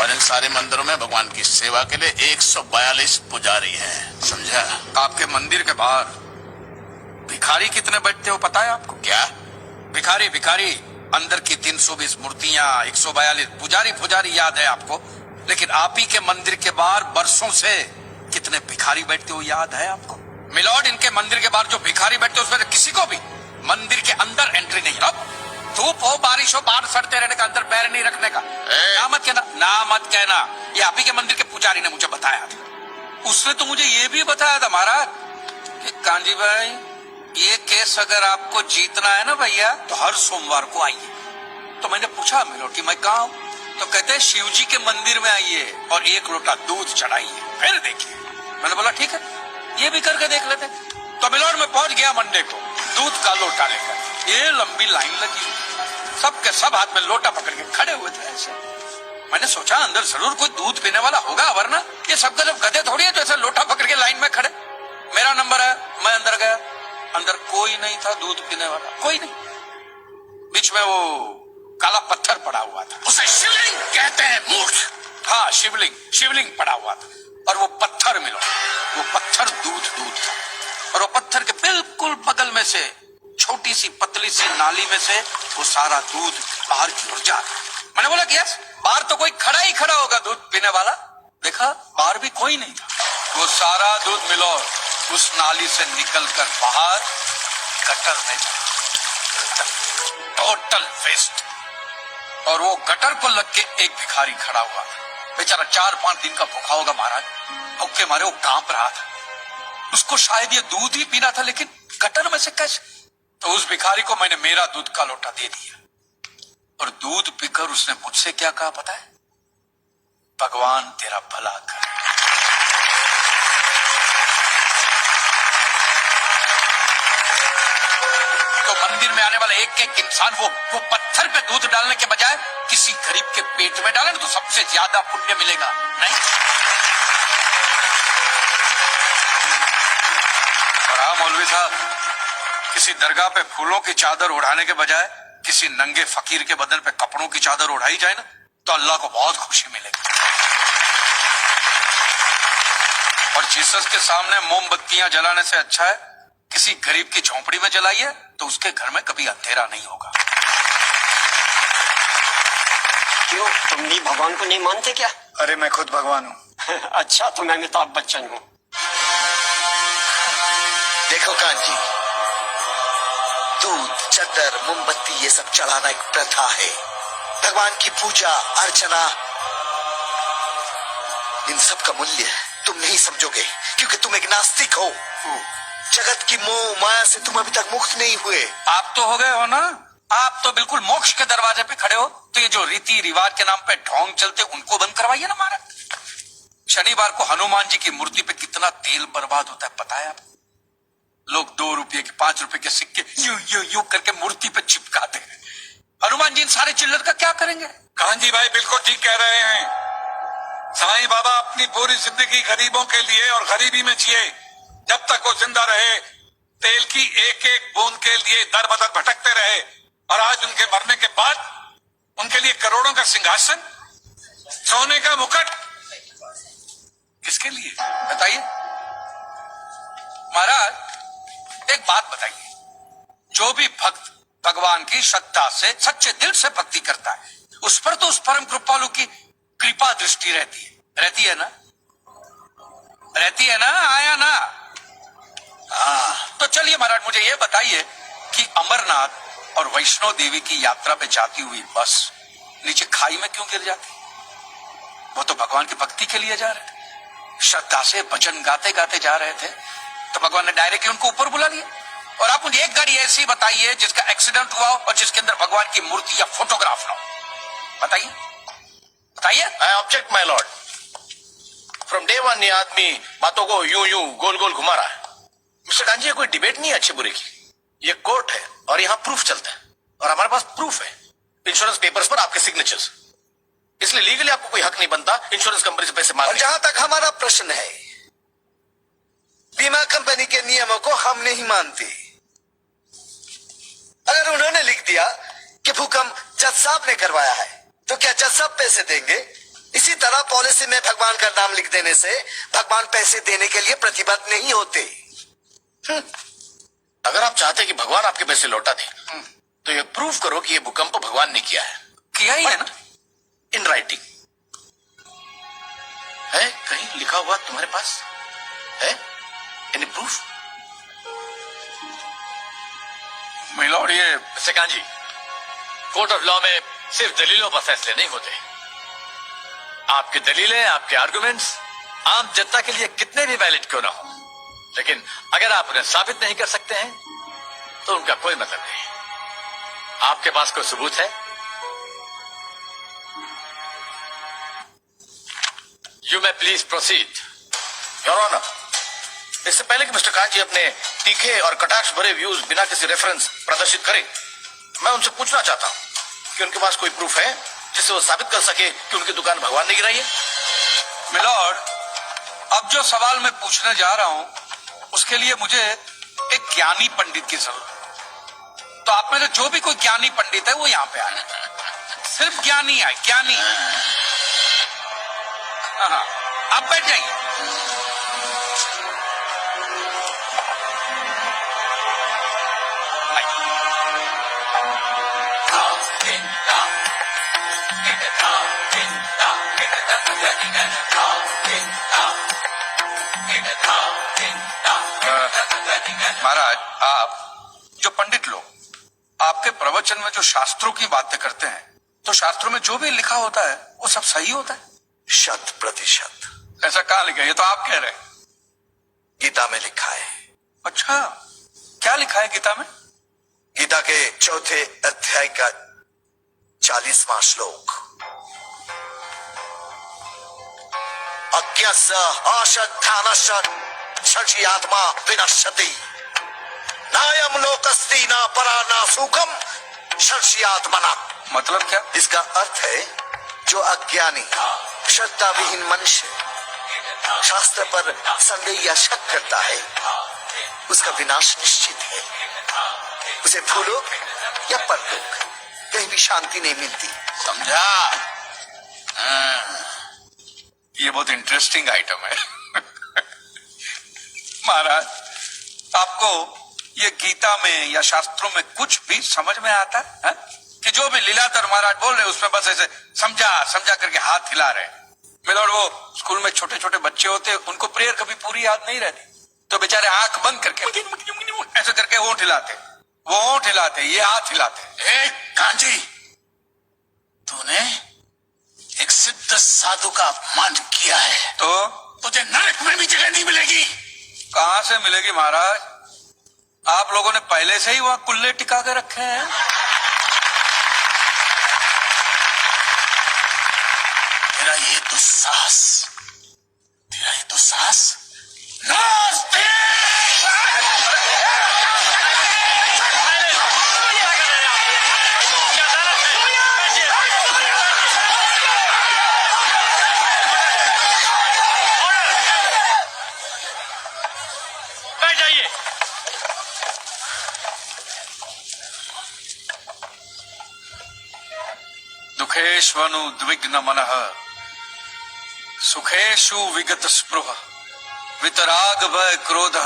और इन सारे मंदिरों में भगवान की सेवा के लिए 142 पुजारी हैं, समझा? आपके मंदिर के बाहर भिखारी कितने बैठते हो पता है आपको? क्या? भिखारी भिखारी अंदर की 320 मूर्तियां, 142 पुजारी याद है आपको, लेकिन आप ही के मंदिर के बाहर बरसों से कितने भिखारी बैठते हो याद है आपको? मिलॉर्ड, इनके मंदिर के बाहर जो भिखारी बैठते हो उसमें किसी को भी मंदिर के अंदर एंट्री नहीं। अब धूप हो बारिश हो बाहर सड़ते रहने का, अंदर पैर नहीं रखने का। ना मत कहना, ना मत कहना। ये आप ही के मंदिर के पुजारी ने मुझे बताया था। उसने तो मुझे ये भी बताया था महाराज कि कांजी भाई, ये केस अगर आपको जीतना है ना भैया, तो हर सोमवार को आइए। तो मैंने पूछा मिलॉर्ड कि मैं कहाँ हूँ? तो कहते हैं शिव जी के मंदिर में आइए और 1 लोटा दूध चढ़ाइए, फिर देखिए। मैंने बोला ठीक है, ये भी करके देख लेते। तो मिलॉर्ड में पहुंच गया मंडे को दूध का लोटा लेकर। ये लंबी लाइन लगी, सबके सब हाथ में लोटा पकड़ के खड़े हुए थे ऐसे। मैंने सोचा अंदर जरूर कोई दूध पीने वाला होगा, वरना ये सबका जब गधे थोड़ी है जो ऐसे लोटा पकड़ के लाइन में खड़े। मेरा नंबर है, मैं अंदर गया, अंदर कोई नहीं था दूध पीने वाला, कोई नहीं। बीच में वो काला पत्थर पड़ा हुआ था, उसे शिवलिंग कहते हैं मूर्ख। हाँ, शिवलिंग पड़ा हुआ था। और वो पत्थर मिलो, वो पत्थर दूध था। और वो पत्थर के बिल्कुल बगल में से छोटी सी पतली सी नाली में से वो सारा दूध बाहर की ओर जा रहा। मैंने बोला कि यस, बाहर तो कोई खड़ा ही खड़ा होगा दूध पीने वाला। देखा, बाहर भी कोई नहीं था। वो सारा दूध मिलो उस नाली से निकलकर बाहर गटर में जा, टोटल वेस्ट। और वो गटर पर लग के एक भिखारी खड़ा हुआ था, बेचारा 4-5 दिन का भूखा होगा महाराज, भूख के मारे वो कांप रहा था। उसको शायद ये दूध ही पीना था, लेकिन गटर में से कैसे? तो उस भिखारी को मैंने मेरा दूध का लोटा दे दिया और दूध पीकर उसने मुझसे क्या कहा पता है? भगवान तेरा भला करे। तो मंदिर में आने वाला एक एक इंसान वो पत्थर पे दूध डालने के बजाय किसी गरीब के पेट में डाले तो सबसे ज्यादा पुण्य मिलेगा। नहीं, और हाँ मौलवी साहब, किसी दरगाह पे फूलों की चादर उड़ाने के बजाय किसी नंगे फकीर के बदन पे कपड़ों की चादर उड़ाई जाए ना, तो अल्लाह को बहुत खुशी मिलेगी। और जीसस के सामने मोमबत्तियां जलाने से अच्छा है किसी गरीब की झोंपड़ी में जलाइए, तो उसके घर में कभी अंधेरा नहीं होगा। क्यों, तुम भी भगवान को नहीं मानते क्या? अरे मैं खुद भगवान हूँ। अच्छा, तो मैं अमिताभ बच्चन हूँ। देखो कांजी, दूध, चद्दर, मोमबत्ती ये सब चढ़ाना एक प्रथा है। भगवान की पूजा अर्चना, इन सब का मूल्य तुम नहीं समझोगे क्योंकि तुम एक नास्तिक हो। जगत की मोह माया से तुम अभी तक मुक्त नहीं हुए। आप तो हो गए हो ना, आप तो बिल्कुल मोक्ष के दरवाजे पे खड़े हो। तो ये जो रीति रिवाज के नाम पे ढोंग चलते उनको बंद करवाइए ना महाराज। शनिवार को हनुमान जी की मूर्ति पे कितना तेल बर्बाद होता है पता है आपको? लोग 2 रुपये के 5 रुपए के सिक्के यूं करके मूर्ति पे चिपकाते हैं। हनुमान जी इन सारे चिल्लर का क्या करेंगे? कांजी भाई बिल्कुल ठीक कह रहे हैं। साईं बाबा अपनी पूरी जिंदगी गरीबों के लिए और गरीबी में जिए। जब तक वो जिंदा रहे तेल की एक एक बूंद के लिए दर बदर भटकते रहे, और आज उनके मरने के बाद उनके लिए करोड़ों का सिंहासन, सोने का मुकुट, किसके लिए बताइए महाराज? एक बात बताइए, जो भी भक्त भगवान की श्रद्धा से सच्चे दिल से भक्ति करता है उस पर तो उस परम कृपालु की कृपा दृष्टि रहती है ना? रहती है ना? आया ना? हाँ, तो चलिए महाराज मुझे ये बताइए कि अमरनाथ और वैष्णो देवी की यात्रा पे जाती हुई बस नीचे खाई में क्यों गिर जाती? वो तो भगवान की भक्ति के लिए जा रहे थे, श्रद्धा से भजन गाते गाते जा रहे थे, तो भगवान ने डायरेक्टली उनको ऊपर बुला लिया। और आप मुझे एक गाड़ी ऐसी बताइए जिसका एक्सीडेंट हुआ हो और जिसके अंदर भगवान की मूर्ति या फोटोग्राफ ना हो, बताइए बताइए। I object my Lord. From day one ये आदमी बातों को यूं गोल गोल घुमा रहा है। मिस्टर कांजी, ये कोई डिबेट नहीं है अच्छे बुरे की, ये कोर्ट है और यहाँ प्रूफ चलता है, और हमारे पास प्रूफ है, इंश्योरेंस पेपर्स पर आपके सिग्नेचर्स। इसलिए लीगली आपको कोई हक नहीं बनता इंश्योरेंस कंपनी से पैसे मांगने। और जहां तक हमारा प्रश्न है, बीमा कंपनी के नियमों को हम नहीं मानते। अगर उन्होंने लिख दिया कि भूकंप जज साहब ने करवाया है, तो क्या जज साहब पैसे देंगे? इसी तरह पॉलिसी में भगवान का नाम लिख देने से भगवान पैसे देने के लिए प्रतिबद्ध नहीं होते। अगर आप चाहते कि भगवान आपके पैसे लौटा दे तो ये प्रूव करो कि ये भूकंप भगवान ने किया है। किया ही है ना। इन राइटिंग है, कहीं लिखा हुआ तुम्हारे पास है? Any proof? मिलॉर्ड, ये mister kanji, court of law में सिर्फ दलीलों पर फैसले नहीं होते। आपकी दलीलें, आपके आर्गुमेंट्स आम जनता के लिए कितने भी वैलिड क्यों ना हो, लेकिन अगर आप उन्हें साबित नहीं कर सकते हैं तो उनका कोई मतलब नहीं। आपके पास कोई सबूत है? You may please proceed. Your honour, इससे पहले कि मिस्टर कांजी अपने तीखे और कटाक्ष भरे व्यूज बिना किसी रेफरेंस प्रदर्शित करें, मैं उनसे पूछना चाहता हूं कि उनके पास कोई प्रूफ है जिससे वो साबित कर सके कि उनकी दुकान भगवान ने गिराई है। मिलॉर्ड, अब जो सवाल मैं पूछने जा रहा हूं उसके लिए मुझे एक ज्ञानी पंडित की जरूरत है। तो आप में से जो भी कोई ज्ञानी पंडित है वो यहाँ पे आए। सिर्फ ज्ञानी है, ज्ञानी। हाँ, आप बैठ जाइए। महाराज, आप जो पंडित लोग आपके प्रवचन में जो शास्त्रों की बातें करते हैं, तो शास्त्रों में जो भी लिखा होता है वो सब सही होता है? 100%। ऐसा कहाँ लिखा है? ये तो आप कह रहे हैं। गीता में लिखा है। अच्छा, क्या लिखा है गीता में? गीता के 4थे अध्याय का 40वां श्लोक। अज्ञस्य अश्रद्धानस्य षष्ठी आत्मा विनश्यति, नायम लोकस्ति न परा न सुखम षष्ठी आत्मना। मतलब क्या? इसका अर्थ है, जो अज्ञानी श्रद्धा विहीन मनुष्य शास्त्र पर संदेह या शक करता है, उसका विनाश निश्चित है। उसे भूलोक या परलोक कहीं भी शांति नहीं मिलती। समझा? ये बहुत इंटरेस्टिंग आइटम है। महाराज, आपको ये गीता में या शास्त्रों में कुछ भी समझ में आता है? कि जो भी लीलाधर महाराज बोल रहे उसमें बस ऐसे समझा समझा करके हाथ हिला रहे हैं। मिलॉर्ड, वो स्कूल में छोटे छोटे बच्चे होते, उनको प्रेयर कभी पूरी याद नहीं रहती, तो बेचारे आंख बंद करके ऐसे करके होंठ हिलाते, वो होंठ हिलाते, ये हाथ हिलाते। कांजी, तूने एक सिद्ध साधु का अपमान किया है तो तुझे नरक में भी जगह नहीं मिलेगी। कहां से मिलेगी महाराज? आप लोगों ने पहले से ही वहां कुल्ले टिका के रखे हैं। तेरा ये दुस्साहस नास्तिक! बैठ जाइए। दुखेष्वनुद्विग्न मनः सुखेषु विगत स्पृह वितराग भय क्रोध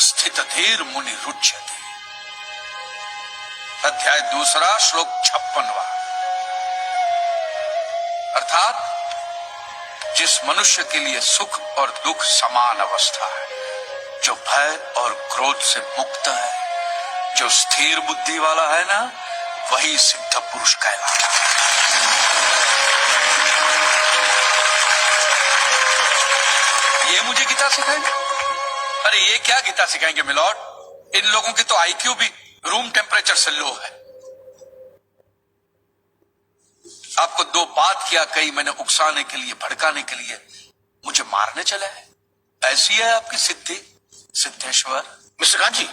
स्थित धीर मुनि रुच्यते। अध्याय 2 श्लोक 56। अर्थात जिस मनुष्य के लिए सुख और दुख समान अवस्था है, जो भय और क्रोध से मुक्त है, जो स्थिर बुद्धि वाला है ना, वही सिद्ध पुरुष कहलाता है। ये मुझे गीता सिखाएंगे? अरे ये क्या गीता सिखाएंगे मिलॉर्ड? इन लोगों की तो आईक्यू भी रूम टेम्परेचर से लो है। आपको 2 बात किया कही मैंने उकसाने के लिए, भड़काने के लिए, मुझे मारने चले हैं। ऐसी है आपकी सिद्धि सिद्धेश्वर। मिस्टर कांजी,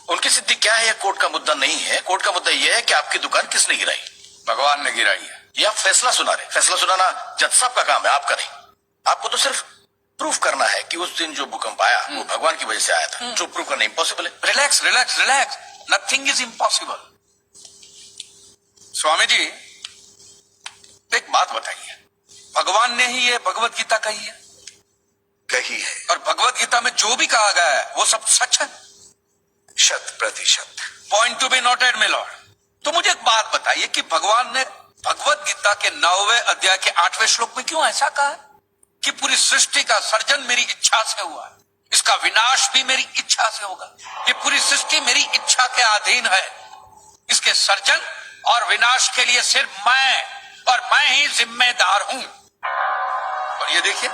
उनकी सिद्धि क्या है, कोर्ट का मुद्दा नहीं है। कोर्ट का मुद्दा यह है कि आपकी दुकान किसने गिराई। भगवान ने गिराई है। ये आप फैसला सुना रहे। फैसला सुनाना जज साहब का काम है, आप करें। आपको तो सिर्फ प्रूफ करना है कि उस दिन जो भूकंप आया वो भगवान की वजह से आया था, जो प्रूफ करना इम्पॉसिबल है। Relax relax relax, nothing is impossible. Swami ji, एक बात बताइए, भगवान ने ही ये भगवत गीता कही है, कही है और भगवत गीता में जो भी कहा गया है वो सब सच है। 100%। Point to be noted my Lord. तो मुझे एक बात बताइए कि भगवान ने भगवत गीता के 9वें अध्याय के 8वें श्लोक में क्यों ऐसा कहा है कि पूरी सृष्टि का सर्जन मेरी इच्छा से हुआ है, इसका विनाश भी मेरी इच्छा से होगा, ये पूरी सृष्टि मेरी इच्छा के अधीन है, इसके सर्जन और विनाश के लिए सिर्फ मैं ही जिम्मेदार हूं। और ये देखिए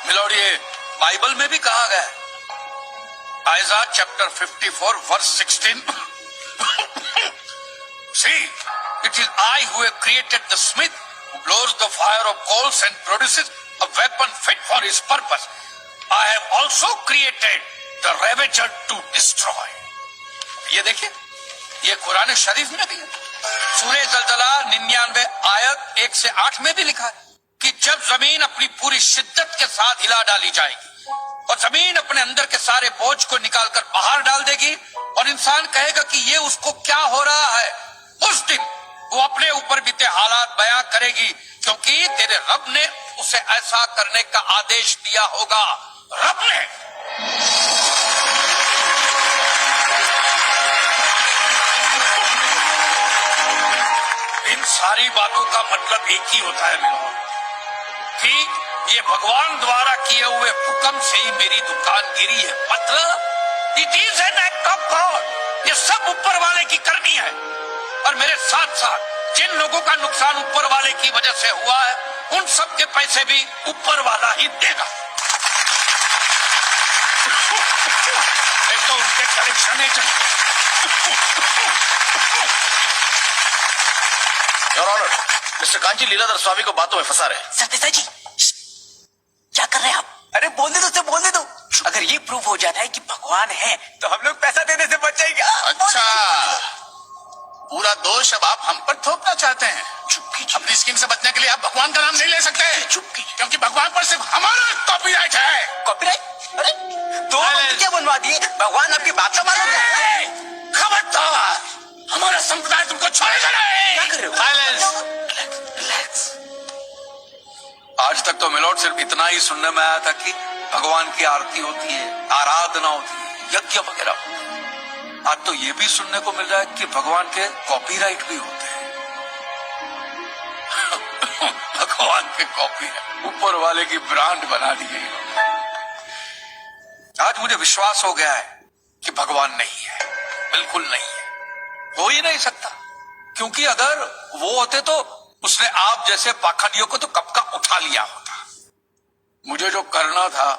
मिलॉर्ड, ये बाइबल में भी कहा गया है, Aiza chapter 54 verse 16 See, it is I who have created the smith who blows the fire of coals and produces a weapon fit for his purpose. I have also created the ravager to destroy. ये देखिए, ये कुरान शरीफ में भी है। सूरह जलजला 99 आयत 1 से 8 में भी लिखा है कि जब जमीन अपनी पूरी शिद्दत के साथ हिला डाली जाएगी और जमीन अपने अंदर के सारे बोझ को निकालकर बाहर डाल देगी और इंसान कहेगा कि ये उसको क्या हो रहा है, उस दिन वो अपने ऊपर बीते हालात बयां करेगी, क्योंकि तेरे रब ने उसे ऐसा करने का आदेश दिया होगा। रब ने। इन सारी बातों का मतलब एक ही होता है मिलो, कि ये भगवान द्वारा किए हुए हुक्म से ही मेरी दुकान गिरी है। मतलब it is an act of God. ये सब ऊपर वाले की करनी है, और मेरे साथ साथ जिन लोगों का नुकसान ऊपर वाले की वजह से हुआ है, उन सब के पैसे भी ऊपर वाला ही देगा। तो उनके collection agent. Your honour, mister Kanchi Leeladhar Swami को बातों में फंसा रहे हैं। सत्यता जी, क्या कर रहे हैं आप? अरे बोलने दो, बोलने दो। अगर ये प्रूफ हो जाता है कि भगवान है तो हम लोग पैसा देने से बच जाएंगे। अच्छा, पूरा दोष अब आप हम पर थोपना चाहते हैं। अपनी स्कीम से बचने के लिए आप भगवान का नाम नहीं ले सकते, क्योंकि भगवान पर सिर्फ हमारा कॉपीराइट है। कॉपीराइट? अरे तो क्या बनवा दिए? भगवान आपकी बात का मानोगे? खबरदार, हमारा संप्रदाय तुमको छोड़ेगा नहीं। क्या कर रहे हो? साइलेंस। आज तक तो मिलोट सिर्फ इतना ही सुनने में आया था कि भगवान की आरती होती है, आराधना होती है, यज्ञ वगैरह होते हैं। आज तो ये भी सुनने को मिल रहा है कि भगवान के कॉपीराइट भी होते हैं। भगवान के कॉपीराइट ऊपर वाले की ब्रांड बना दी गई। आज मुझे विश्वास हो गया है कि भगवान नहीं है, बिल्कुल नहीं है, हो ही नहीं सकता, क्योंकि अगर वो होते तो उसने आप जैसे पाखंडियों को तो कब का उठा लिया होता। मुझे जो करना था